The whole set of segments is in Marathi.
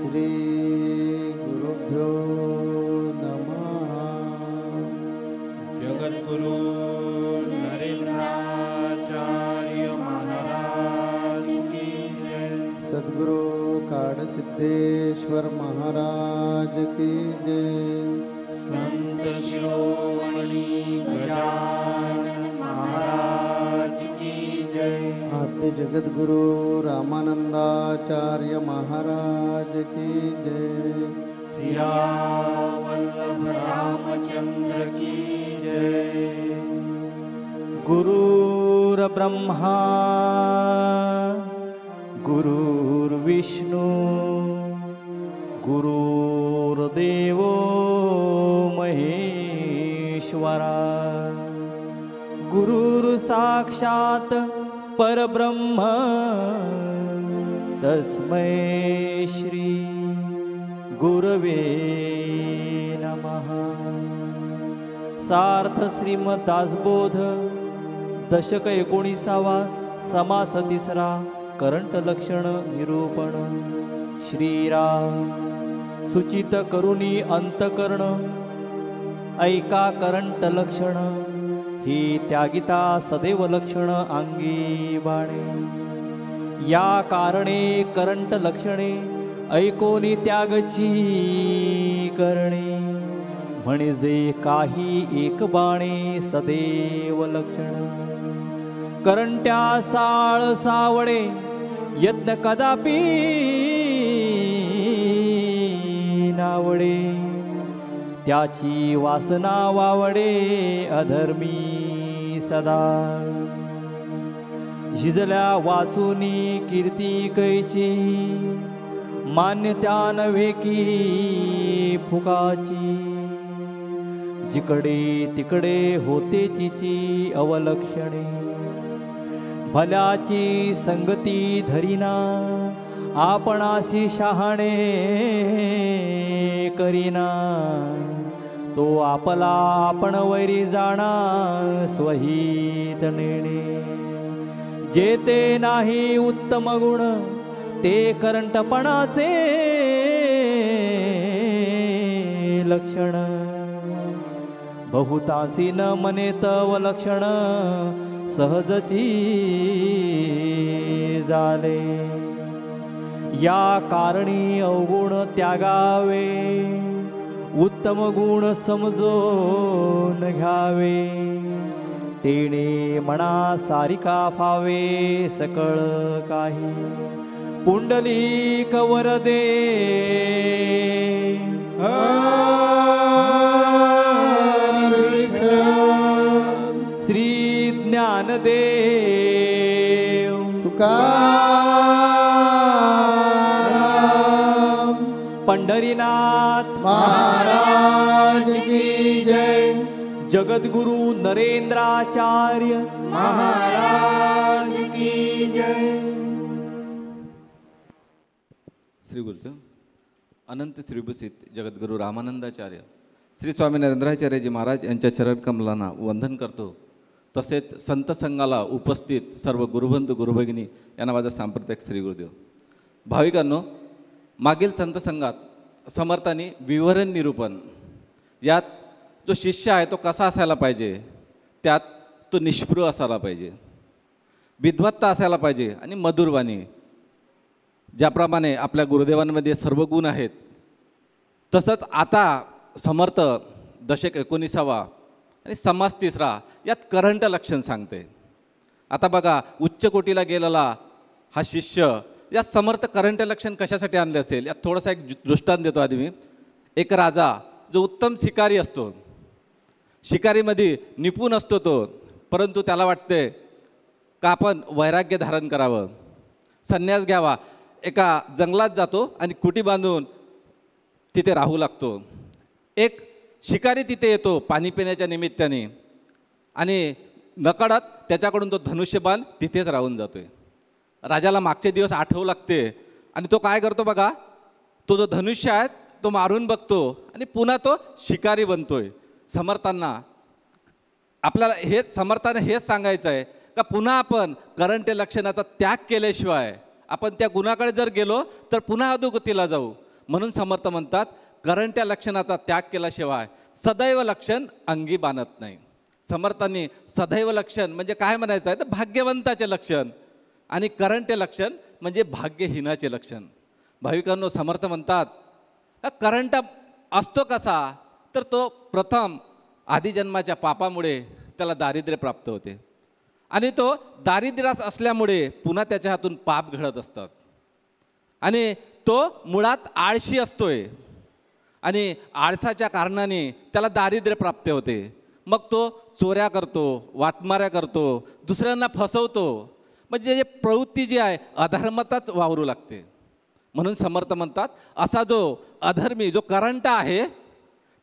श्री गुरुभ्यो नमः। जगद्गुरु नरेंद्राचार्य महाराज की जय। सद्गुरु काडसिद्धेश्वर महाराज की जय। संत शिरोमणि गजानन महाराज की जय। आद्य जगद्गुरु रामानंदाचार्य महाराज की जय। सियावल्लभ रामचंद्र की जय। गुरुर्ब्रह्मा गुरुर्विष्णु गुरुर्देवो महेश्वरा गुरुर्साक्षात् परब्रह्म तस्मै श्री गुरवे नमः। सार्थ श्रीमदासबोध दशक 19वा समास 3रा करंट लक्षण निरूपण। श्रीराम सुचित करुणी अंतकरण ऐका करंट लक्षण ही त्यागिता सदैव लक्षण अंगी बाणे। या कारणे करंट लक्षणे ऐकोनी त्यागची करणे म्हणजे काही एक बाणे सदैव लक्षण। करंट्या साळ सावडे यत्न कदापि नावडे त्याची वासना वावडे अधर्मी सदा। झिजल्या वाचुनी कीर्ती कैची मान्य त्या नव्हे की फुकाची। जिकडे तिकडे होते तिची अवलक्षणे भल्याची संगती धरीना आपणासी शहाणे करीना। तो आपला आपण वैरी जाणा स्वहित नेणे। जेते नाही उत्तम गुण ते करंटपणाचे लक्षण। बहुतासी न मने तव लक्षण सहजची झाले। या कारणी अवगुण त्यागावे उत्तम गुण समजून घ्यावे। तेणे मना सारिका फावे सकळ काही। पुंडलिक वरदे श्री ज्ञानदेव तुकाराम पंढरीनाथ महाराज की जय। जगद्गुरु नरेंद्राचार्य महाराज की जय। श्री गुरुदेव अनंत श्रीभूषित जगद्गुरु रामानंदाचार्य श्री स्वामी नरेंद्राचार्यजी महाराज यांच्या चरणकमलांना वंदन करतो। तसेच संत संघाला उपस्थित सर्व गुरुबंधू गुरुभगिनी यांना माझा सांप्रदायिक श्री गुरुदेव। भाविकांनो, मागील संत संघात समर्थांनी विवरण निरूपण यात जो शिष्य आहे तो कसा असायला पाहिजे, त्यात तो निष्पृह असायला पाहिजे, विद्वत्ता असायला पाहिजे आणि मधुरवाणी। ज्याप्रमाणे आपल्या गुरुदेवांमध्ये सर्व गुण आहेत तसंच आता समर्थ दशक 19वा आणि समास 3रा यात करंट लक्षण सांगते। आता बघा, उच्च कोटीला गेलेला हा शिष्य या समर्थ करंट लक्षण कशासाठी आणले असेल यात थोडासा एक दृष्टांत देतो आधी मी। एक राजा जो उत्तम शिकारी असतो, शिकारीमध्ये निपुण असतो तो, परंतु त्याला वाटते का आपण वैराग्य धारण करावं, संन्यास घ्यावा। एका जंगलात जातो आणि कुटी बांधून तिथे राहू लागतो। एक शिकारी तिथे येतो पाणी पिण्याच्या निमित्ताने आणि नकळत त्याच्याकडून तो धनुष्यबाण तिथेच राहून जातोय। राजाला मागचे दिवस आठवू लागते आणि तो काय करतो बघा, तो जो धनुष्य आहे तो मारून बघतो आणि पुन्हा तो शिकारी बनतोय। समर्थांना आपल्याला समर्थाने हेच सांगायचं आहे का पुन्हा आपण करंट लक्षणाचा त्याग केल्याशिवाय आपण त्या गुणाकडे जर गेलो तर पुन्हा अधोगतीला जाऊ। म्हणून समर्थ म्हणतात करंट्या लक्षणाचा त्याग केल्याशिवाय सदैव लक्षण अंगी बाणत नाही. समर्थांनी सदैव लक्षण म्हणजे काय म्हणायचं आहे तर भाग्यवंताचे लक्षण, आणि करंटे लक्षण म्हणजे भाग्यहीनाचे लक्षण. भाविकांनो, समर्थ म्हणतात करंट असतो कसा, तर तो प्रथम आदिजन्माच्या पापामुळे त्याला दारिद्र्य प्राप्त होते, आणि तो दारिद्र्यात असल्यामुळे पुन्हा त्याच्या हातून पाप घडत असतात, आणि तो मुळात आळशी असतोय, आणि आळसाच्या कारणाने त्याला दारिद्र्य प्राप्त होते. मग तो चोऱ्या करतो, वाटमाऱ्या करतो, दुसऱ्यांना फसवतो, म्हणजे जे प्रवृत्ती जी आहे अधर्मातच वावरू लागते. म्हणून समर्थ म्हणतात असा जो अधर्मी जो करंट आहे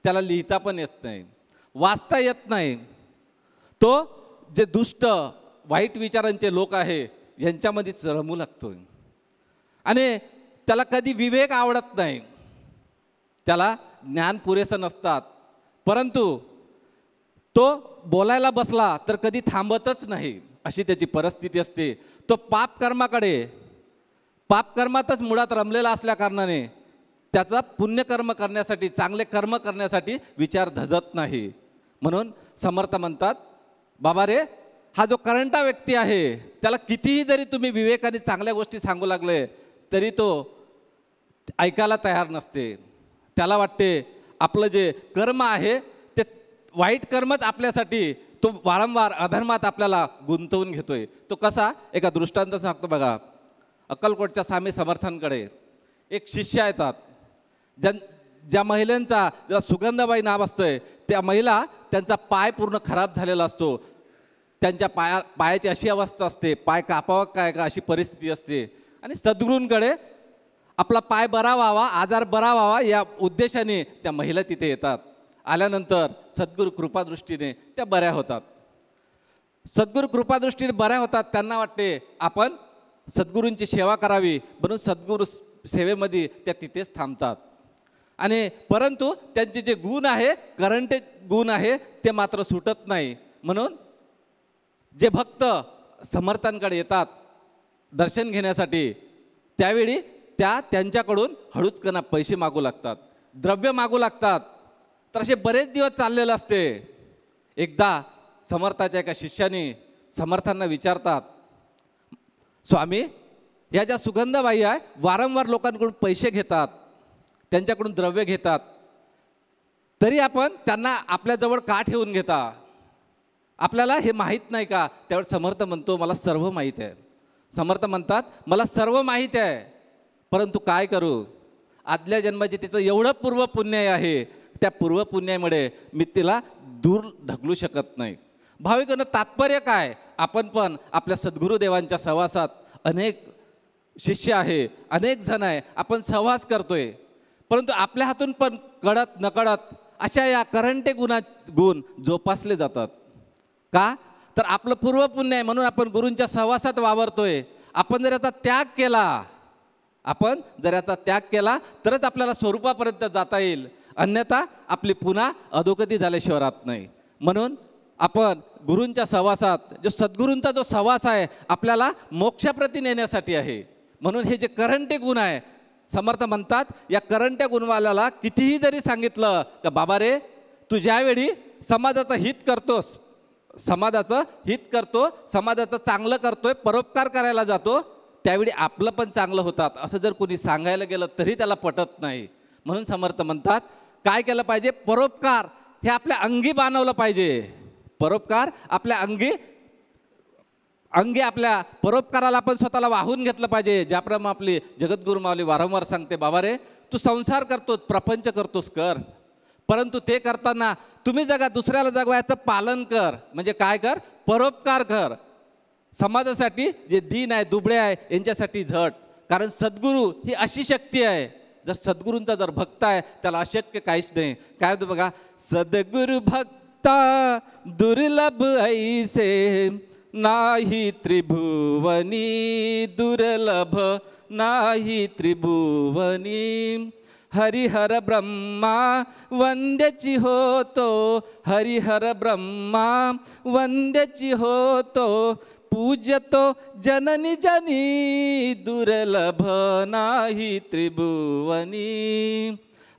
त्याला लिहिता पण येत नाही, वाचता येत नाही. तो जे दुष्ट वाईट विचारांचे लोक आहे यांच्यामध्येच रमू लागतोय, आणि त्याला कधी विवेक आवडत नाही, त्याला ज्ञान पुरेसं नसतात, परंतु तो बोलायला बसला तर कधी थांबतच नाही, अशी त्याची परिस्थिती असते. तो पापकर्मातच मुळात रमलेला असल्या कारणाने त्याचा पुण्यकर्म करण्यासाठी, चांगले कर्म करण्यासाठी विचार धजत नाही. म्हणून समर्थ म्हणतात बाबा रे, हा जो करंटा व्यक्ती आहे त्याला कितीही जरी तुम्ही विवेकाने चांगल्या गोष्टी सांगू लागले तरी तो ऐकायला तयार नसते. त्याला वाटते आपलं जे कर्म आहे ते वाईट कर्मच आपल्यासाठी तो वारंवार अधर्मात आपल्याला गुंतवून घेतोय. तो कसा, एका दृष्टांत सांगतो बघा. अक्कलकोटच्या स्वामी समर्थांकडे एक शिष्य येतात, ज्या महिलांचा ज्या सुगंधाबाई नाव असतंय, त्या महिला त्यांचा पाय पूर्ण खराब झालेला असतो, त्यांच्या पायाची अशी अवस्था असते, पाय कापावा काय का अशी परिस्थिती असते, आणि सद्गुरूंकडे आपला पाय बरा व्हावा, आजार बरा व्हावा या उद्देशाने त्या महिला तिथे येतात. आल्यानंतर सद्गुरू कृपादृष्टीने त्या बऱ्या होतात. सद्गुरू कृपादृष्टीने बऱ्या होतात. त्यांना वाटते आपण सद्गुरूंची सेवा करावी, म्हणून सद्गुरू सेवेमध्ये त्या तिथेच थांबतात. आणि परंतु त्यांचे जे गुण आहे, करंटे गुण आहे, ते मात्र सुटत नाही. म्हणून जे भक्त समर्थांकडे येतात दर्शन घेण्यासाठी, त्यावेळी त्यांच्याकडून हळूचकना पैसे मागू लागतात, द्रव्य मागू लागतात. तर असे बरेच दिवस चाललेलं असते. एकदा समर्थाच्या एका शिष्याने समर्थांना विचारतात, स्वामी, ह्या ज्या सुगंधाबाई आहे वारंवार लोकांकडून पैसे घेतात, त्यांच्याकडून द्रव्य घेतात, तरी आपण त्यांना आपल्याजवळ का ठेवून घेता, आपल्याला हे माहीत नाही का? त्यावेळी समर्थ म्हणतो मला सर्व माहीत आहे. समर्थ म्हणतात मला सर्व माहीत आहे, परंतु काय करू, आदल्या जन्माचे तिचं एवढं पूर्वपुण्य आहे, त्या पूर्वपुण्यामुळे मी तिला दूर ढकलू शकत नाही. भाविकांनो, तात्पर्य काय, आपण पण आपल्या सद्गुरुदेवांच्या सहवासात अनेक शिष्य आहे, अनेक जण आहे, आपण सहवास करतोय, परंतु आपल्या हातून पण कळत नकळत अशा या करंटे गुण जोपासले जातात. का, तर आपलं पूर्वपुण्य आहे म्हणून आपण गुरूंच्या सहवासात वावरतोय. आपण जर याचा त्याग केला तरच आपल्याला स्वरूपापर्यंत जाता येईल, अन्यथा आपली पुन्हा अधोगती झाल्याशिवाय राहत नाही. म्हणून आपण गुरूंच्या सहवासात, जो सद्गुरूंचा जो सहवास आहे आपल्याला मोक्षाप्रती नेण्यासाठी आहे. म्हणून हे जे करंटे गुण आहे, समर्थ म्हणतात या करंट्या गुणवाल्याला कितीही जरी सांगितलं तर बाबा रे, तू ज्यावेळी समाजाचं हित करतो, समाजाचं चांगलं करतोय, परोपकार करायला जातो, त्यावेळी आपलं पण चांगलं होतात असं जर कोणी सांगायला गेलं तरी त्याला पटत नाही. म्हणून समर्थ म्हणतात काय केलं पाहिजे, परोपकार हे आपल्या अंगी बाणवलं पाहिजे. परोपकार आपल्या अंगी आपल्या परोपकाराला आपण स्वतःला वाहून घेतलं पाहिजे. ज्याप्रमाणे आपली जगद्गुरु माऊली वारंवार सांगते, बाबा रे, तू संसार करतोस, प्रपंच करतोस कर, परंतु ते करताना तुम्ही दुसऱ्याला जगवायचं पालन कर. म्हणजे काय कर, परोपकार कर. समाजासाठी जे दीन आहे, दुबळे आहे, यांच्यासाठी झट. कारण सद्गुरू ही अशी शक्ती आहे, जर सद्गुरूंचा जर भक्त आहे त्याला अशक्य काहीच नाही. काय होतं बघा, सद्गुरु भक्ता दुर्लभ ऐसे, नाही त्रिभुवनी दुर्लभ, नाही त्रिभुवनी. हरिहर ब्रह्मा वंद्याची होतो, हरिहर ब्रह्मा वंद्याची होतो, पूज्यतो जननी जनी दुर्लभ नाही त्रिभुवनी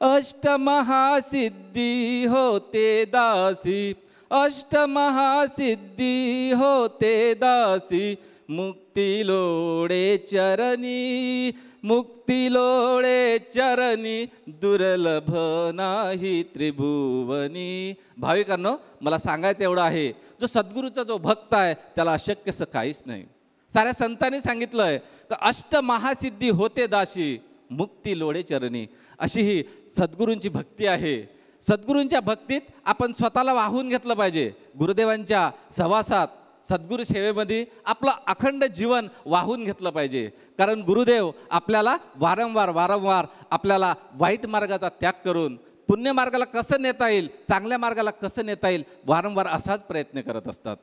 अष्टमहासिद्धी होते दासी अष्टमहासिद्धी होते दासी मुक्ती लोडे चरणी मुक्ती लोडे चरणी दुर्लभ नाही त्रिभुवनी. भाविकांनो, मला सांगायचं एवढं आहे, जो सद्गुरूचा जो भक्त आहे त्याला अशक्यसं काहीच नाही. साऱ्या संतांनी सांगितलंय की अष्टमहासिद्धी होते दासी मुक्ती लोडे चरणी. अशी ही सद्गुरूंची भक्ती आहे. सद्गुरूंच्या भक्तीत आपण स्वतःला वाहून घेतलं पाहिजे. गुरुदेवांच्या सहवासात सद्गुरू सेवेमध्ये आपलं अखंड जीवन वाहून घेतलं पाहिजे. कारण गुरुदेव आपल्याला वारंवार आपल्याला वाईट मार्गाचा त्याग करून पुण्य मार्गाला कसं नेता येईल, चांगल्या मार्गाला कसं नेता येईल, वारंवार असाच प्रयत्न करत असतात.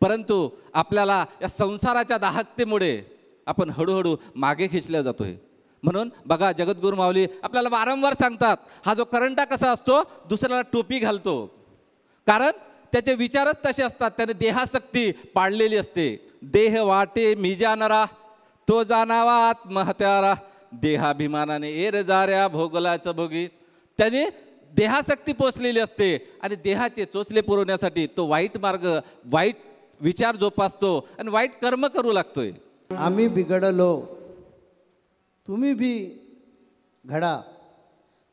परंतु आपल्याला या संसाराच्या दाहकतेमुळे आपण हळूहळू मागे खेचल्या जातोय. म्हणून बघा, जगद्गुरू माऊली आपल्याला वारंवार सांगतात, हा जो करंटा कसा असतो, दुसऱ्याला टोपी घालतो. कारण त्याचे विचारच तसे असतात. त्याने देहासक्ती पाळलेली असते. देह वाटे मी जाणारा तो जाणावा आत्महत्यारा देहाभिमानाने एर जाऱ्या भोगलाचं भोगी. त्याने देहासक्ती पोचलेली असते आणि देहाचे चोचले पुरवण्यासाठी तो वाईट मार्ग, वाईट विचार जोपासतो आणि वाईट कर्म करू लागतोय. आम्ही बिघडलो, तुम्ही बी घडा,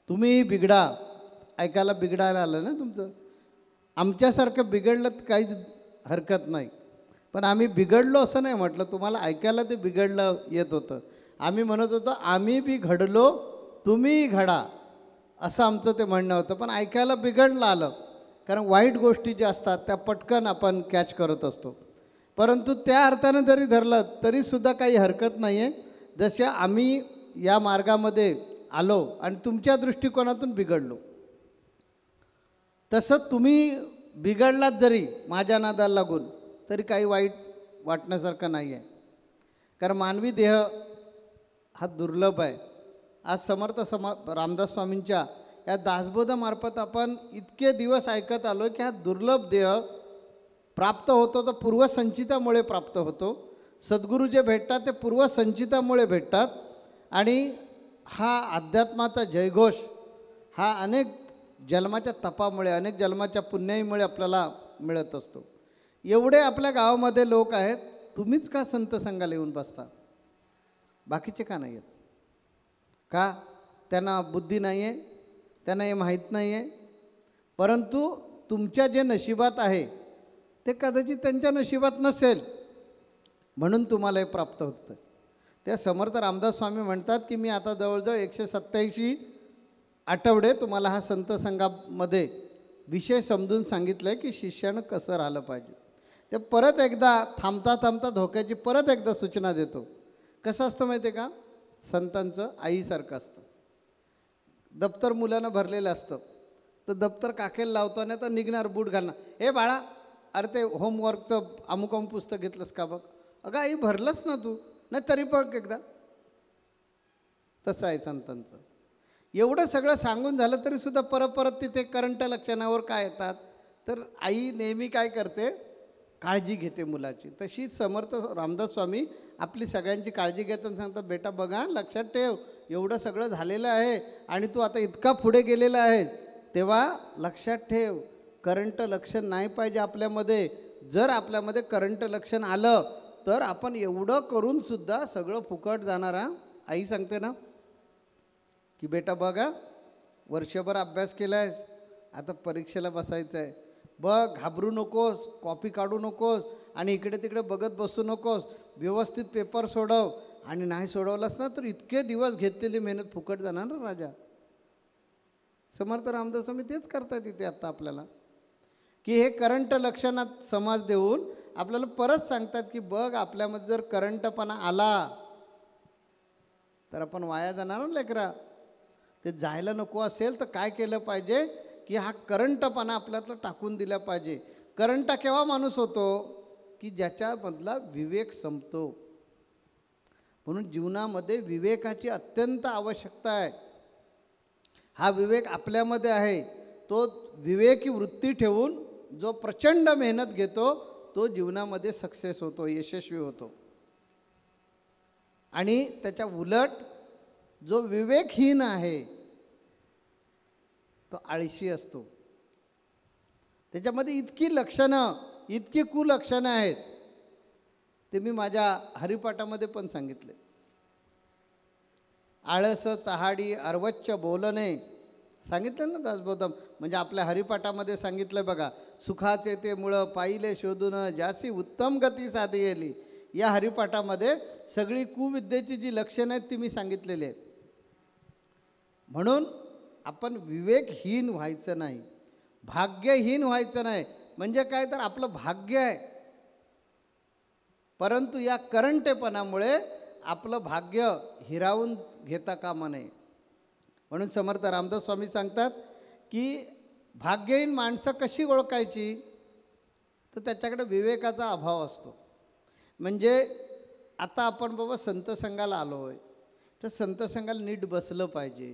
तुम्ही बिघडा. ऐकायला बिघडायला आलं ना तुमचं. आमच्यासारखं बिघडलं तर काहीच हरकत नाही, पण आम्ही बिघडलो असं नाही म्हटलं. तुम्हाला ऐकायला ते बिघडलं येत होतं. आम्ही म्हणत होतो आम्ही बी घडलो, तुम्ही घडा, असं आमचं ते म्हणणं होतं. पण ऐकायला बिघडलं आलं, कारण वाईट गोष्टी ज्या असतात त्या पटकन आपण कॅच करत असतो. परंतु त्या अर्थानं जरी धरलं तरीसुद्धा काही हरकत नाही आहे. जसे आम्ही या मार्गामध्ये आलो आणि तुमच्या दृष्टिकोनातून बिघडलो, तसं तुम्ही बिघडलात जरी माझ्या नादाला लागून, तरी काही वाईट वाटण्यासारखं नाही आहे. कारण मानवी देह हा दुर्लभ आहे. आज समर्थ रामदास स्वामींच्या या दासबोधामार्फत आपण इतके दिवस ऐकत आलो की हा दुर्लभ देह प्राप्त होतो तर पूर्वसंचितामुळे प्राप्त होतो. सद्गुरू जे भेटतात ते पूर्वसंचितामुळे भेटतात. आणि हा अध्यात्माचा जयघोष हा अनेक जन्माच्या तपामुळे, अनेक जन्माच्या पुण्याईमुळे आपल्याला मिळत असतो. एवढे आपल्या गावामध्ये लोक आहेत, तुम्हीच का संत संघाला येऊन बसता? बाकीचे का नाही आहेत? का? त्यांना बुद्धी नाही आहे, त्यांना हे माहीत नाही आहे. परंतु तुमच्या जे नशिबात आहे ते कदाचित त्यांच्या नशिबात नसेल, म्हणून तुम्हाला हे प्राप्त होतं. त्या समर्थ रामदास स्वामी म्हणतात की मी आता जवळजवळ 187 आठवडे तुम्हाला हा संत संघामध्ये विषय समजून सांगितलं आहे की शिष्यानं कसं राहिलं पाहिजे. ते परत एकदा थांबता थांबता धोक्याची परत एकदा सूचना देतो. कसं असतं माहिती आहे का? संतांचं आईसारखं असतं. दप्तर मुलानं भरलेलं असतं, तर दप्तर काखेला लावताना तर निघणार बूट घालणार, हे बाळा अरे ते होमवर्कचं अमुक अमुक पुस्तक घेतलंस का बघ, अगं आई भरलंच ना तू, नाही तरी बघ एकदा. तसं आहे संतांचं. एवढं सगळं सांगून झालं तरीसुद्धा परत तिथे करंट लक्षणावर काय येतात, तर आई नेहमी काय करते, काळजी घेते मुलाची. तशीच समर्थ रामदास स्वामी आपली सगळ्यांची काळजी घेताना सांगतात, बेटा बघा लक्षात ठेव, एवढं सगळं झालेलं आहे आणि तू आता इतका पुढे गेलेला आहेस, तेव्हा लक्षात ठेव करंट लक्षण नाही पाहिजे आपल्यामध्ये. जर आपल्यामध्ये करंट लक्षण आलं तर आपण एवढं करूनसुद्धा सगळं फुकट जाणार. आई सांगते ना की बेटा बघा वर्षभर अभ्यास केला आहेस, आता परीक्षेला बसायचं आहे, बघ घाबरू नकोस, कॉपी काढू नकोस आणि इकडे तिकडे बघत बसू नकोस, व्यवस्थित पेपर सोडव. आणि नाही सोडवलास ना तर इतके दिवस घेतलेली मेहनत फुकट जाणार ना राजा. समर्थ रामदास स्वामी तेच करतात इथे आता आपल्याला, की हे करंट लक्षणात समाज देऊन आपल्याला परत सांगतात की बघ आपल्यामध्ये जर करंटपणा आला तर आपण वाया जाणार ना लेकरा. ते जायला नको असेल तर काय केलं पाहिजे की हा करंटपणा आपल्याला टाकून दिला पाहिजे. करंट केव्हा माणूस होतो की ज्याच्यामधला विवेक संपतो. म्हणून जीवनामध्ये विवेकाची अत्यंत आवश्यकता आहे. हा विवेक आपल्यामध्ये आहे. तो विवेकी वृत्ती ठेवून जो प्रचंड मेहनत घेतो तो जीवनामध्ये सक्सेस होतो, यशस्वी होतो. आणि त्याच्या उलट जो विवेकहीन आहे तो आळशी असतो. त्याच्यामध्ये इतकी लक्षणं, इतकी कुलक्षणं आहेत, ते मी माझ्या हरिपाठामध्ये पण सांगितले. आळस, चहाडी, अर्वच्च बोलणे सांगितलं ना दासबोधम. म्हणजे आपल्या हरिपाठामध्ये सांगितलं बघा, सुखाचे ते मुळं पाहिले शोधून जासी उत्तम गती साधेली. या हरिपाठामध्ये सगळी कुविद्येची जी लक्षणं आहेत ती मी सांगितलेली आहेत. म्हणून आपण विवेकहीन व्हायचं नाही, भाग्यहीन व्हायचं नाही. म्हणजे काय, तर आपलं भाग्य आहे, परंतु या करंटेपणामुळे आपलं भाग्य हिरावून घेता कामा नये. म्हणून समर्थ रामदास स्वामी सांगतात की भाग्यहीन माणसं कशी ओळखायची, तर त्याच्याकडे विवेकाचा अभाव असतो. म्हणजे आता आपण बाबा संत संघाला आलो आहे, तर संत संघाला नीट बसलं पाहिजे,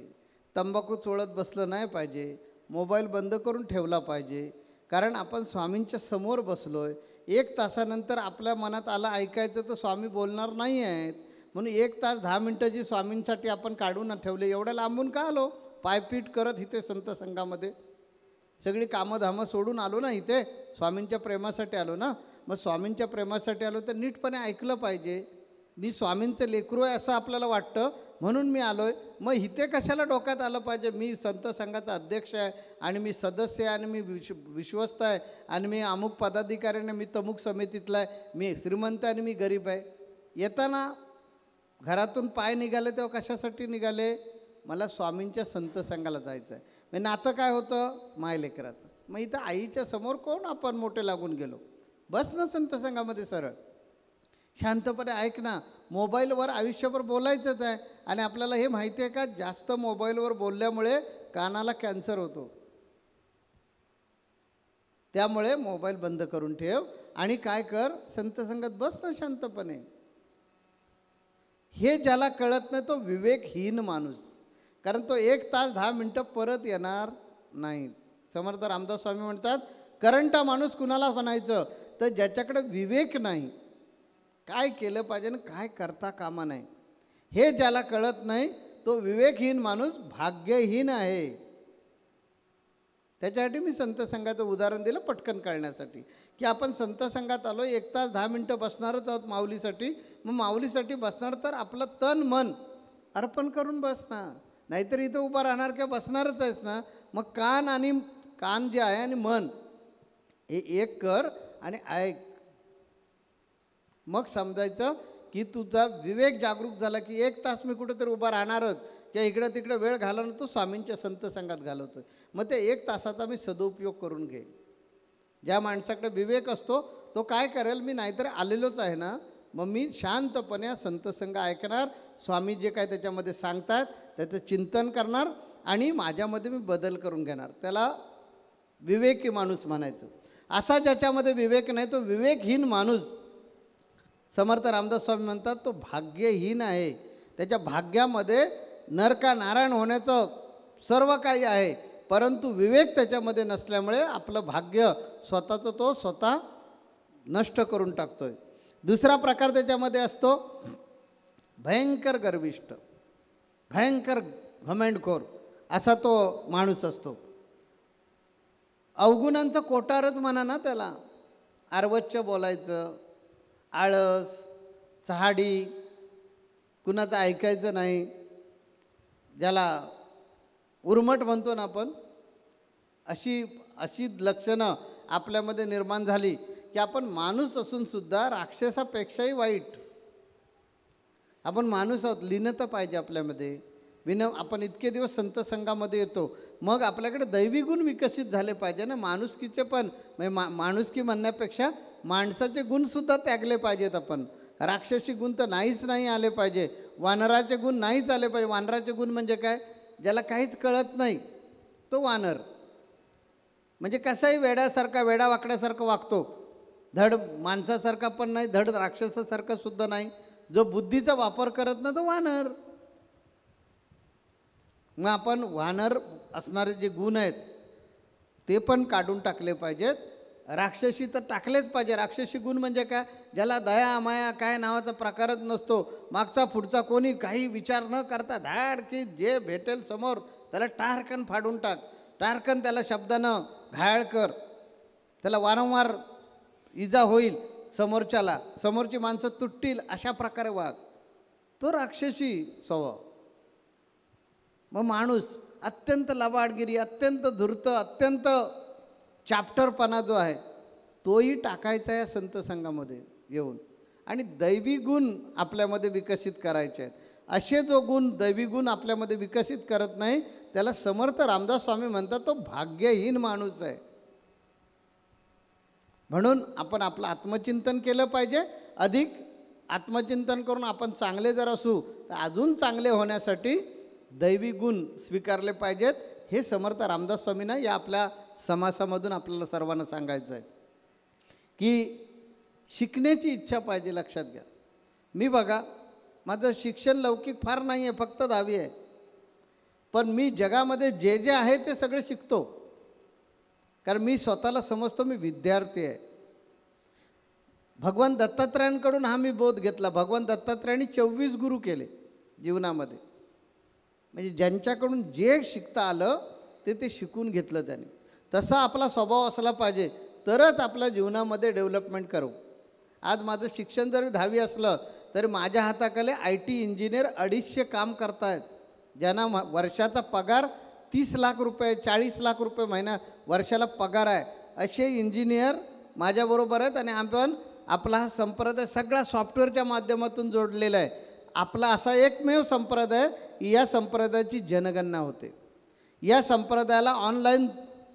तंबाखू चोळत बसलं नाही पाहिजे, मोबाईल बंद करून ठेवला पाहिजे. कारण आपण स्वामींच्या समोर बसलो आहे. 1 तासानंतर आपल्या मनात आलं ऐकायचं, तर स्वामी बोलणार नाही आहेत. म्हणून 1 तास 10 मिनटं जी स्वामींसाठी आपण काढून ठेवले, एवढ्या लांबून का आलो, पायपीट करत इथे संत संघामध्ये सगळी कामधामं सोडून आलो ना, इथे स्वामींच्या प्रेमासाठी आलो ना. मग स्वामींच्या प्रेमासाठी आलो तर नीटपणे ऐकलं पाहिजे. मी स्वामींचं लेकरू आहे असं आपल्याला वाटतं, म्हणून मी आलो आहे. मग इथे कशाला डोक्यात आलं पाहिजे, मी संत संघाचा अध्यक्ष आहे आणि मी सदस्य आहे आणि मी विश्वस्त आहे आणि मी अमुक पदाधिकाऱ्याने, मी तमुक समितीतला आहे, मी श्रीमंत आणि मी गरीब आहे. येताना घरातून पाय निघाले तेव्हा कशासाठी निघाले, मला स्वामींच्या संत संघाला जायचं आहे. म्हणजे नातं काय होतं, मायलेकराचं. मग इथं आईच्या समोर कोण आपण मोठे लागून गेलो. बस ना संत संघामध्ये सरळ, शांतपणे ऐक ना. मोबाईलवर आयुष्यभर बोलायचंच आहे. आणि आपल्याला हे माहिती आहे का, जास्त मोबाईलवर बोलल्यामुळे कानाला कॅन्सर होतो. त्यामुळे मोबाईल बंद करून ठेव आणि काय कर, संत संगत बस ना शांतपणे. हे ज्याला कळत नाही तो विवेकहीन माणूस. कारण तो 1 तास 10 मिनटं परत येणार नाही. समर्थ रामदास स्वामी म्हणतात, करंटा माणूस कुणाला म्हणायचं, तर ज्याच्याकडे विवेक नाही, काय केलं पाहिजे ना काय करता कामा नाही, हे ज्याला कळत नाही तो विवेकहीन माणूस भाग्यहीन आहे. त्याच्यासाठी मी संत संघाचं उदाहरण दिलं पटकन कळण्यासाठी, की आपण संत संघात आलो, 1 तास 10 मिनटं बसणारच आहोत माऊलीसाठी. मग माऊलीसाठी बसणार तर आपलं तन मन अर्पण करून बस ना, नाहीतर इथं उभा राहणार किंवा बसणारच आहेस ना. मग कान जे आहे आणि मन हे एक कर आणि ऐक. मग समजायचं की तुझा विवेक जागरूक झाला की 1 तास मी कुठेतरी उभा राहणारच किंवा इकडं तिकडं वेळ घालवणं तो स्वामींच्या संत संघात घालवतो. मग ते 1 तासाचा मी सदुपयोग करून घे. ज्या माणसाकडे विवेक असतो तो काय करेल, मी नाहीतर आलेलोच आहे ना, मग मी शांतपणे संत संघ ऐकणार, स्वामी जे काय त्याच्यामध्ये सांगतात त्याचं चिंतन करणार आणि माझ्यामध्ये मी बदल करून घेणार. त्याला विवेकी माणूस म्हणायचं. असा ज्याच्यामध्ये विवेक नाही तो विवेकहीन माणूस. समर्थ रामदास स्वामी म्हणतात तो भाग्यहीन आहे. त्याच्या भाग्यामध्ये नरका नारायण होण्याचं सर्व काही आहे, परंतु विवेक त्याच्यामध्ये नसल्यामुळे आपलं भाग्य स्वतःचं तो स्वतः नष्ट करून टाकतोय. दुसरा प्रकार त्याच्यामध्ये असतो भयंकर गर्विष्ठ, भयंकर घमेंडखोर असा तो माणूस असतो. अवगुणांचं कोठारच म्हणा ना त्याला. अर्वच्च बोलायचं, आळस, चहाडी, कुणाचं ऐकायचं नाही, ज्याला उर्मट म्हणतो ना आपण, अशी लक्षणं आपल्यामध्ये निर्माण झाली की आपण माणूस असूनसुद्धा राक्षसापेक्षाही वाईट. आपण माणूस आहोत, लीनता पाहिजे आपल्यामध्ये. आपण इतके दिवस संत संघामध्ये येतो, मग आपल्याकडे दैवी गुण विकसित झाले पाहिजे ना. माणुसकीचे पण माणुसकी म्हणण्यापेक्षा माणसाचे गुणसुद्धा त्यागले पाहिजेत आपण. राक्षसी गुण तर नाही आले पाहिजे, वानराचे गुण नाहीच आले पाहिजे. वानराचे गुण म्हणजे काय, ज्याला काहीच कळत नाही तो वानर. म्हणजे कसाही वेड्यासारखा वेडावाकड्यासारखं वागतो, धड माणसासारखा पण नाही, धड राक्षसासारखा सुद्धा नाही. जो बुद्धीचा वापर करत ना तो वानर. मग आपण वानर असणारे जे गुण आहेत ते पण काढून टाकले पाहिजेत राक्षसी तर टाकलेच पाहिजे. राक्षसी गुण म्हणजे काय? ज्याला दया माया काय नावाचा प्रकारच नसतो, मागचा पुढचा कोणी काही विचार न करता धाड की जे भेटेल समोर त्याला टारकन फाडून टाक, टारकन त्याला शब्दानं घायल कर, त्याला वारंवार इजा होईल समोरच्याला, समोरची माणसं तुटतील, अशा प्रकारे वाग. तो राक्षसी स्वभाव. मग माणूस अत्यंत लबाडगिरी, अत्यंत धूर्त, अत्यंत चॅप्टरपणा जो आहे तोही टाकायचा या संत संघामध्ये येऊन आणि दैवी गुण आपल्यामध्ये विकसित करायचे आहेत. असे जो गुण दैवी गुण आपल्यामध्ये विकसित करत नाही त्याला समर्थ रामदास स्वामी म्हणतात तो भाग्यहीन माणूस आहे. म्हणून आपण आपलं आत्मचिंतन केलं पाहिजे. अधिक आत्मचिंतन करून आपण चांगले जर असू तर अजून चांगले होण्यासाठी दैवी गुण स्वीकारले पाहिजेत. हे समर्थ रामदास स्वामींना या आपल्या समासामधून आपल्याला सर्वांना सांगायचं आहे की शिकण्याची इच्छा पाहिजे. लक्षात घ्या, मी बघा माझं शिक्षण लौकिक फार नाही आहे, फक्त 10वी आहे, पण मी जगामध्ये जे जे आहे ते सगळे शिकतो. कारण मी स्वतःला समजतो मी विद्यार्थी आहे. भगवान दत्तात्रयांकडून हा मी बोध घेतला. भगवान दत्तात्रयांनी 24 गुरु केले जीवनामध्ये. म्हणजे ज्यांच्याकडून जे शिकता आलं ते शिकून घेतलं त्याने. तसा आपला स्वभाव असला पाहिजे तरच आपल्या जीवनामध्ये डेव्हलपमेंट करू. आज माझं शिक्षण जरी 10वी असलं तरी माझ्या हाताखाली IT इंजिनियर 250 काम करतायत, ज्यांना वर्षाचा पगार 30 लाख रुपये 40 लाख रुपये महिना वर्षाला पगार आहे. असे इंजिनियर माझ्याबरोबर आहेत आणि आपण आपला हा संप्रदाय सगळा सॉफ्टवेअरच्या माध्यमातून जोडलेला आहे. आपला असा एकमेव संप्रदाय, या संप्रदायाची जनगणना होते. या संप्रदायाला ऑनलाईन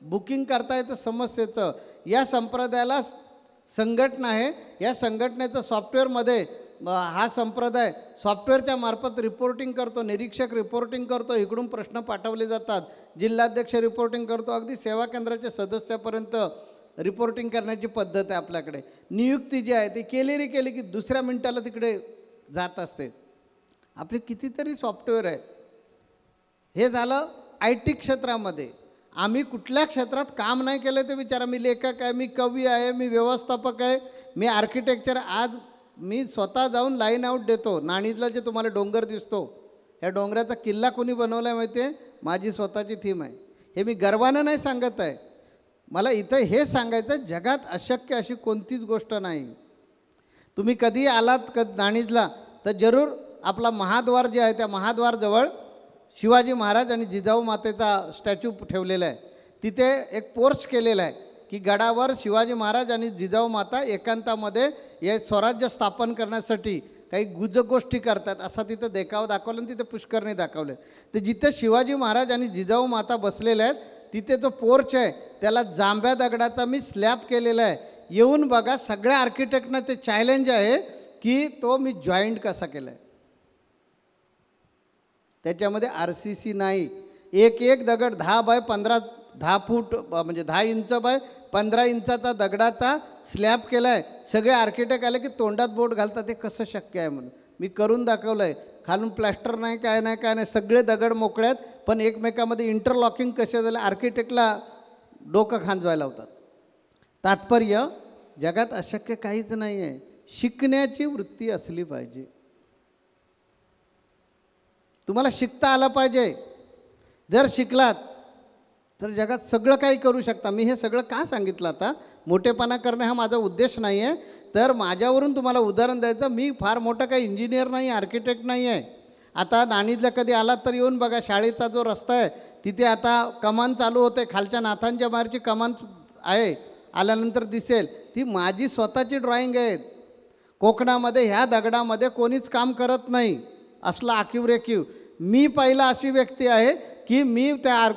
बुकिंग करता येतं समस्येचं. या संप्रदायाला संघटना आहे, या संघटनेचं सॉफ्टवेअरमध्ये हा संप्रदाय सॉफ्टवेअरच्या मार्फत रिपोर्टिंग करतो, निरीक्षक रिपोर्टिंग करतो, इकडून प्रश्न पाठवले जातात, जिल्हाध्यक्ष रिपोर्टिंग करतो, अगदी सेवा केंद्राच्या सदस्यापर्यंत रिपोर्टिंग करण्याची पद्धत आहे आपल्याकडे. नियुक्ती जी आहे ती केली की दुसऱ्या मिनिटाला तिकडे जात असते. आपले कितीतरी सॉफ्टवेअर आहेत. हे झालं IT क्षेत्रामध्ये. आम्ही कुठल्या क्षेत्रात काम नाही केलं ते विचारा. मी लेखक आहे, मी कवी आहे, मी व्यवस्थापक आहे, मी आर्किटेक्चर. आज मी स्वतः जाऊन लाईन आउट देतो. नाणीजला जे तुम्हाला डोंगर दिसतो, ह्या डोंगराचा किल्ला कोणी बनवला आहे माहिती आहे? माझी स्वतःची थीम आहे. हे मी गर्वानं नाही सांगत आहे. मला इथं हे सांगायचं जगात अशक्य अशी कोणतीच गोष्ट नाही. तुम्ही कधी आलात नाणीजला तर जरूर आपला महाद्वार जे आहे त्या महाद्वारजवळ शिवाजी महाराज आणि जिजाऊ मातेचा स्टॅच्यू ठेवलेला आहे. तिथे एक पोर्च केलेला आहे की गडावर शिवाजी महाराज आणि जिजाऊ माता एकांतामध्ये हे स्वराज्य स्थापन करण्यासाठी काही गुजगोष्टी करतात असा तिथं देखावा दाखवला आणि तिथे पुष्करणी दाखवले. तर जिथे शिवाजी महाराज आणि जिजाऊ माता बसलेले आहेत तिथे जो पोर्च आहे त्याला जांभ्या दगडाचा मी स्लॅब केलेला आहे. येऊन बघा, सगळ्या आर्किटेक्टना ते चॅलेंज आहे की तो मी जॉईंट कसा केला आहे. त्याच्यामध्ये RCC नाही. एक दगड 10 बाय 15 10 फूट म्हणजे 10 इंच बाय 15 इंचाचा दगडाचा स्लॅब केला आहे. सगळे आर्किटेक्ट आले की तोंडात बोट घालतात ते कसं शक्य आहे म्हणून. मी करून दाखवलं आहे. खालून प्लॅस्टर नाही, काय नाही, सगळे दगड मोकळे आहेत, पण एकमेकामध्ये इंटरलॉकिंग कसे झालं आर्किटेक्टला डोकं खांजवायला होतात. तात्पर्य जगात अशक्य काहीच नाही आहे. शिकण्याची वृत्ती असली पाहिजे. तुम्हाला शिकता आलं पाहिजे. जर शिकलात तर जगात सगळं काही करू शकता. मी हे सगळं का सांगितलं आता? मोठेपणा करणे हा माझा उद्देश नाही आहे. तर माझ्यावरून तुम्हाला उदाहरण द्यायचं, मी फार मोठं काही इंजिनियर नाही, आर्किटेक्ट नाही आहे. आता नाणीजला कधी आलात तर येऊन बघा, शाळेचा जो रस्ता आहे तिथे आता कमान चालू होते. खालच्या नाथांच्या मारची कमान आहे, आल्यानंतर दिसेल. ती माझी स्वतःची ड्रॉइंग आहे. कोकणामध्ये ह्या दगडामध्ये कोणीच काम करत नाही असला आखीव रेखीव. मी पहिला अशी व्यक्ती आहे की मी त्या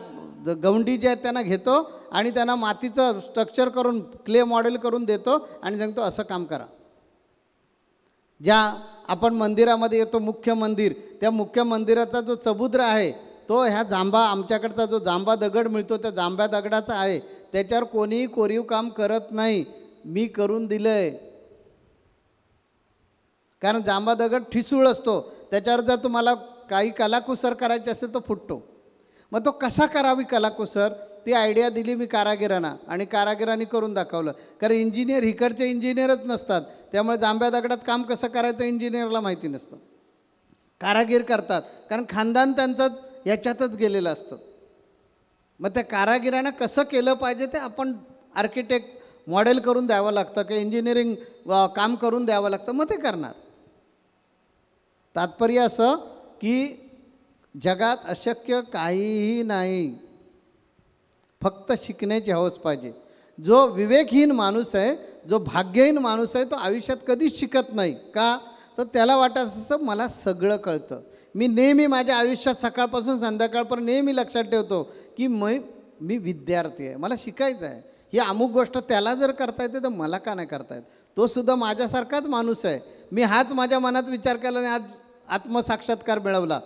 गवंडी जे आहेत त्यांना घेतो आणि त्यांना मातीचं स्ट्रक्चर करून क्ले मॉडेल करून देतो आणि सांगतो असं काम करा. ज्या आपण मंदिरामध्ये येतो मुख्य मंदिर, त्या मुख्य मंदिराचा जो चबुद्र आहे तो ह्या जांभा, आमच्याकडचा जो जांभा दगड मिळतो त्या जांभ्या दगडाचा आहे. त्याच्यावर कोणीही कोरीव काम करत नाही, मी करून दिलं आहे. कारण जांभा दगड ठिसूळ असतो, त्याच्यावर जर तुम्हाला काही कलाकुसर करायची असेल तो फुटतो. मग तो कसा करावी कलाकुसर ती आयडिया दिली मी कारागिरांना आणि कारागिरांनी करून दाखवलं. कारण इंजिनियर इकडचे इंजिनियरच नसतात, त्यामुळे जांभ्या दगडात काम कसं करायचं इंजिनियरला माहिती नसतं, कारागीर करतात, कारण खानदान त्यांचं याच्यातच गेलेलं असतं. मग त्या कारागिरांना कसं केलं पाहिजे ते आपण आर्किटेक्ट मॉडेल करून द्यावं लागतं की इंजिनिअरिंग काम करून द्यावं लागतं, मग ते करणार. तात्पर्य असं की जगात अशक्य काहीही नाही, फक्त शिकण्याची हौस पाहिजे. जो विवेकहीन माणूस आहे, जो भाग्यहीन माणूस आहे, तो आयुष्यात कधीच शिकत नाही. का तर त्याला वाटत असं मला सगळं कळतं. मी नेहमी माझ्या आयुष्यात सकाळपासून संध्याकाळपर्यंत नेहमी लक्षात ठेवतो की मी विद्यार्थी आहे, मला शिकायचं आहे. ही अमुक गोष्ट त्याला जर करता येते तर मला का नाही करता येत. तो सुद्धा माझ्यासारखाच माणूस आहे. मी हाच माझ्या मनात विचार केला आणि आज आत्मसाक्षात्कार मिळवला.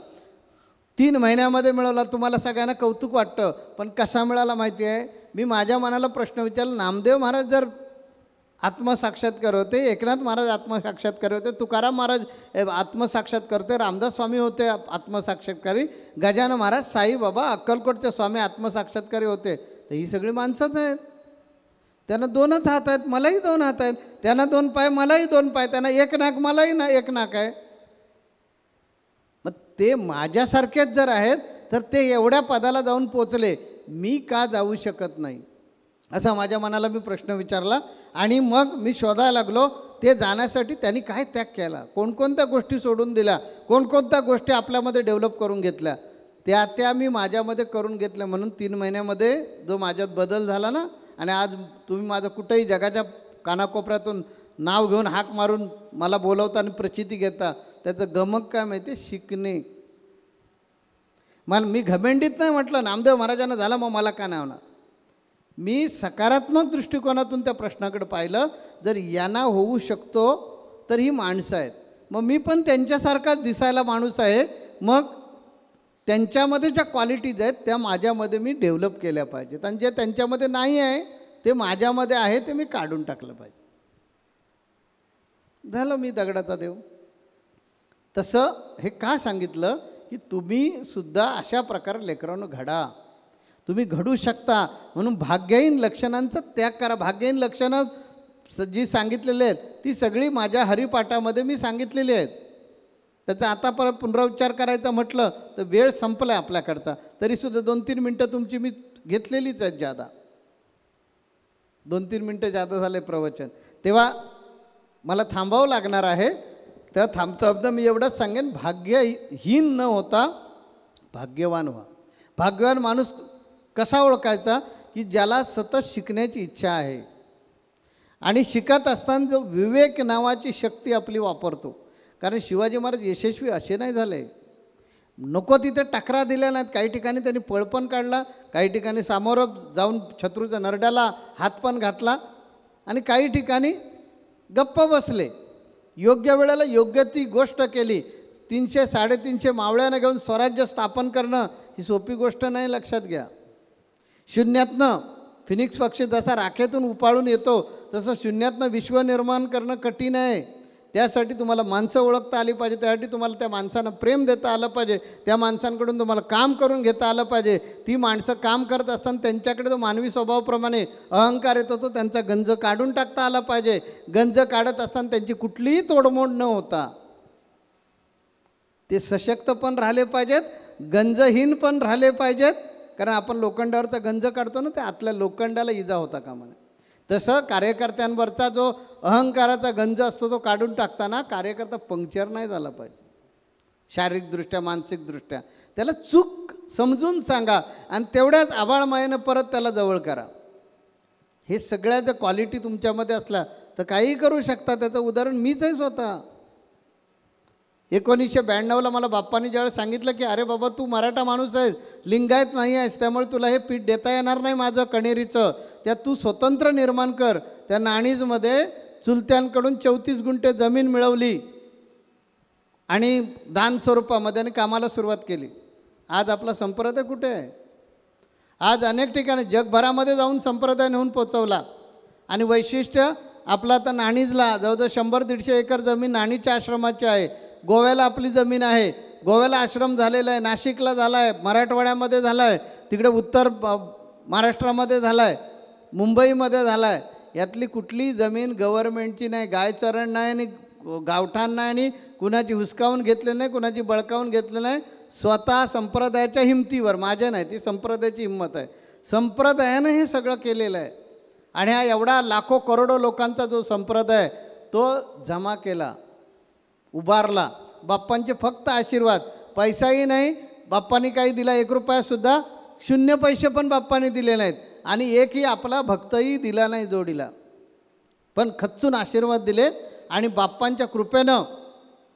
3 महिन्यामध्ये मिळवला. तुम्हाला सगळ्यांना कौतुक वाटतं, पण कसा मिळाला माहिती आहे. मी माझ्या मनाला प्रश्न विचारला, नामदेव महाराज जर आत्मसाक्षात्कार होते, एकनाथ महाराज आत्मसाक्षात्कार होते, तुकाराम महाराज आत्मसाक्षात्कार होते, रामदास स्वामी होते आत्मसाक्षात्कारी, गजानन महाराज, साईबाबा, अक्कलकोटचे स्वामी आत्मसाक्षात्कारी होते, तर ही सगळी माणसंच आहेत. त्यांना 2च हात आहेत, मलाही 2 हात आहेत. त्यांना 2 पाय, मलाही 2 पाय. त्यांना 1 नाक, मलाही 1 नाक आहे. मग ते माझ्यासारखेच जर आहेत तर ते एवढ्या पदाला जाऊन पोचले, मी का जाऊ शकत नाही, असा माझ्या मनाला मी प्रश्न विचारला. आणि मग मी शोधायला लागलो ते जाण्यासाठी त्यांनी काय त्याग केला, कोणकोणत्या गोष्टी सोडून दिल्या, कोणकोणत्या गोष्टी आपल्यामध्ये डेव्हलप करून घेतल्या, त्या मी माझ्यामध्ये करून घेतल्या. म्हणून 3 महिन्यामध्ये जो माझ्यात बदल झाला ना, आणि आज तुम्ही माझं कुठेही जगाच्या कानाकोपऱ्यातून नाव घेऊन हाक मारून मला बोलवता आणि प्रचिती घेता, त्याचं गमक काय माहिती आहे, शिकणे. मी घमेंडीत नाही म्हटलं नामदेव महाराजांना झाला मग मला का नाही होणार. मी सकारात्मक दृष्टिकोनातून त्या प्रश्नाकडे पाहिलं, जर यांना होऊ शकतो तर ही माणसं आहेत, मग मी पण त्यांच्यासारखाच दिसायला माणूस आहे, मग त्यांच्यामध्ये ज्या क्वालिटीज आहेत त्या माझ्यामध्ये मी डेव्हलप केल्या पाहिजेत, आणि जे त्यांच्यामध्ये नाही आहे ते माझ्यामध्ये आहे ते मी काढून टाकलं पाहिजे. झालं मी दगडाचा देव. तसं हे का सांगितलं की तुम्ही सुद्धा अशा प्रकारे लेकरांनो घडा, तुम्ही घडू शकता. म्हणून भाग्यहीन लक्षणांचा त्याग करा. भाग्यहीन लक्षणं जी सांगितलेली आहेत ती सगळी माझ्या हरिपाठामध्ये मी सांगितलेली आहेत. त्याचा आता परत पुनरुच्चार करायचा म्हटलं तर वेळ संपला आहे आपल्याकडचा, तरीसुद्धा 2-3 मिनटं तुमची मी घेतलेलीच आहेत. जादा 2-3 मिनटं जादा झाले प्रवचन, तेव्हा मला थांबावं लागणार आहे. तर थांबता मी एवढंच सांगेन, भाग्यहीन न होता भाग्यवान व्हा. भाग्यवान माणूस कसा ओळखायचा की ज्याला सतत शिकण्याची इच्छा आहे आणि शिकत असताना जो विवेक नावाची शक्ती आपली वापरतो. कारण शिवाजी महाराज यशस्वी असे नाही झाले, नको तिथे टकरा दिल्या नाहीत. काही ठिकाणी त्यांनी पळ पण काढला, काही ठिकाणी सामोरं जाऊन शत्रूच्या नरड्याला हात पण घातला, आणि काही ठिकाणी गप्प बसले. योग्य वेळेला योग्य ती गोष्ट केली. 300-350 मावळ्यानं घेऊन स्वराज्य स्थापन करणं ही सोपी गोष्ट नाही, लक्षात घ्या. शून्यातनं फिनिक्स पक्षी जसा राखेतून उपाळून येतो तसं शून्यातनं विश्व निर्माण करणं कठीण आहे. त्यासाठी तुम्हाला माणसं ओळखता आली पाहिजे, त्यासाठी तुम्हाला त्या माणसांना प्रेम देता आलं पाहिजे, त्या माणसांकडून तुम्हाला काम करून घेता आलं पाहिजे. ती माणसं काम करत असताना त्यांच्याकडे तो मानवी स्वभावाप्रमाणे अहंकार येतो, तो त्यांचा गंज काढून टाकता आला पाहिजे. गंज काढत असताना त्यांची कुठलीही तोडमोड न होता ते सशक्त पण राहिले पाहिजेत, गंजहीन पण राहिले पाहिजेत. कारण आपण लोखंडावरचा गंज काढतो ना, ते आतल्या लोखंडाला इजा होता कामा नये. तसं कार्यकर्त्यांवरचा जो अहंकाराचा गंज असतो तो काढून टाकताना कार्यकर्ता पंक्चर नाही झाला पाहिजे, शारीरिकदृष्ट्या मानसिकदृष्ट्या. त्याला चूक समजून सांगा आणि तेवढ्याच आबाळमायेनं परत त्याला जवळ करा. हे सगळ्या जर क्वालिटी तुमच्यामध्ये असल्या तर काहीही करू शकता. त्याचं उदाहरण मीच आहे स्वतः. 1992ला मला बाप्पांनी ज्यावेळेस सांगितलं की अरे बाबा तू मराठा माणूस आहेस, लिंगायत नाही आहेस, त्यामुळे तुला हे पीठ देता येणार नाही माझं कणेरीचं, त्यात तू स्वतंत्र निर्माण कर. त्या नाणीजमध्ये चुलत्यांकडून 34 गुंठे जमीन मिळवली आणि दान स्वरूपामध्ये आणि कामाला सुरुवात केली. आज आपला संप्रदाय कुठे आहे? आज अनेक ठिकाणी जगभरामध्ये जाऊन संप्रदाय नेऊन पोचवला. आणि वैशिष्ट्य आपला आता नाणीजला जवळजवळ 100-150 एकर जमीन नाणीच्या आश्रमाची आहे. गोव्याला आपली जमीन आहे, गोव्याला आश्रम झालेला आहे, नाशिकला झाला आहे, मराठवाड्यामध्ये झाला आहे, तिकडे उत्तर महाराष्ट्रामध्ये झाला आहे, मुंबईमध्ये झाला आहे. यातली कुठली जमीन गव्हर्नमेंटची नाही, गायचरण नाही आणि गावठाण नाही आणि कुणाची हुसकावून घेतली नाही, कुणाची बळकावून घेतलं नाही. स्वतः संप्रदायाच्या हिमतीवर, माझ्या नाही, ती संप्रदायाची हिंमत आहे. संप्रदायानं हे सगळं केलेलं आहे. आणि हा एवढा लाखो करोडो लोकांचा जो संप्रदाय तो जमा केला, उभारला. बाप्पांचे फक्त आशीर्वाद, पैसाही नाही बाप्पांनी काही दिला, 1 रुपयासुद्धा, 0 पैसे पण बाप्पांनी दिले नाहीत आणि एकही आपला भक्तही दिला नाही जोडीला, पण खच्चून आशीर्वाद दिले. आणि बाप्पांच्या कृपेनं,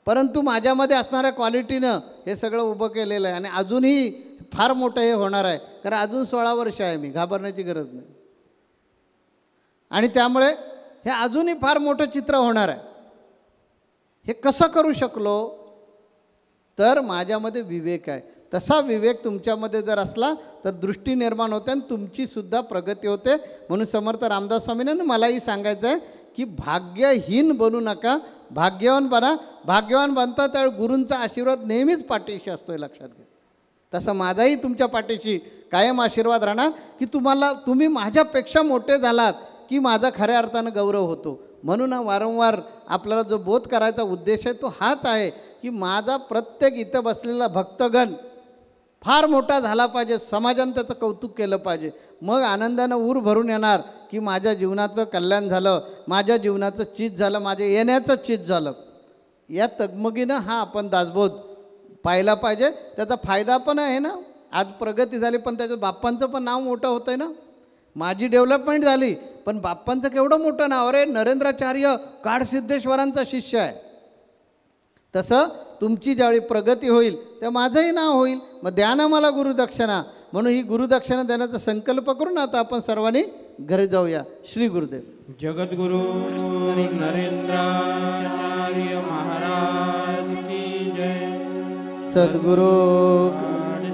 परंतु माझ्यामध्ये असणाऱ्या क्वालिटीनं हे सगळं उभं केलेलं आहे. आणि अजूनही फार मोठं हे होणार आहे, कारण अजून 16 वर्ष आहे, मी घाबरण्याची गरज नाही. आणि त्यामुळे हे अजूनही फार मोठं चित्र होणार आहे. हे कसं करू शकलो तर माझ्यामध्ये विवेक आहे. तसा विवेक तुमच्यामध्ये जर असला तर दृष्टी निर्माण होते आणि तुमचीसुद्धा प्रगती होते. म्हणून समर्थ रामदास स्वामींनी मलाही सांगायचं आहे की भाग्यहीन बनू नका, भाग्यवान बना. भाग्यवान बनता त्यावेळी गुरूंचा आशीर्वाद नेहमीच पाठीशी असतो, हे लक्षात घ्या. तसं माझाही तुमच्या पाठीशी कायम आशीर्वाद राहणार की तुम्ही माझ्यापेक्षा मोठे झालात की माझा खऱ्या अर्थानं गौरव होतो. म्हणून वारंवार आपल्याला जो बोध करायचा उद्देश आहे तो हाच आहे की माझा प्रत्येक इथं बसलेला भक्तगण फार मोठा झाला पाहिजे, समाजानं त्याचं कौतुक केलं पाहिजे. मग आनंदानं ऊर भरून येणार की माझ्या जीवनाचं कल्याण झालं, माझ्या जीवनाचं चीज झालं, माझ्या येण्याचं चीज झालं. या तगमगीनं हा आपण दासबोध पाहिला पाहिजे. त्याचा फायदा पण आहे ना, आज प्रगती झाली पण त्याच्यात बाप्पांचं पण नाव मोठं होतं आहे ना. माझी डेव्हलपमेंट झाली पण बाप्पांचं केवढं मोठं नाव, अरे नरेंद्राचार्य काडसिद्धेश्वरांचा शिष्य आहे. तसं तुमची ज्यावेळी प्रगती होईल तेव्हा माझंही नाव होईल. मग द्या ना मला गुरुदक्षिणा. म्हणून ही गुरुदक्षिणा देण्याचा संकल्प करून आता आपण सर्वांनी घरी जाऊया. श्री गुरुदेव. जगद्गुरु नरेंद्राचार्य महाराज की जय. सद्गुरु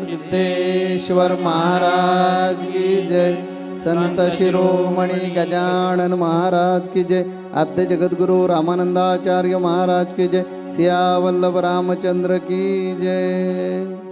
सिद्धेश्वर महाराज की जय. संत शिरोमणी गजानन महाराज की जय. आद्य जगद्गुरु रामानंदाचार्य महाराज की जय. सिया वल्लभ रामचंद्र की जय.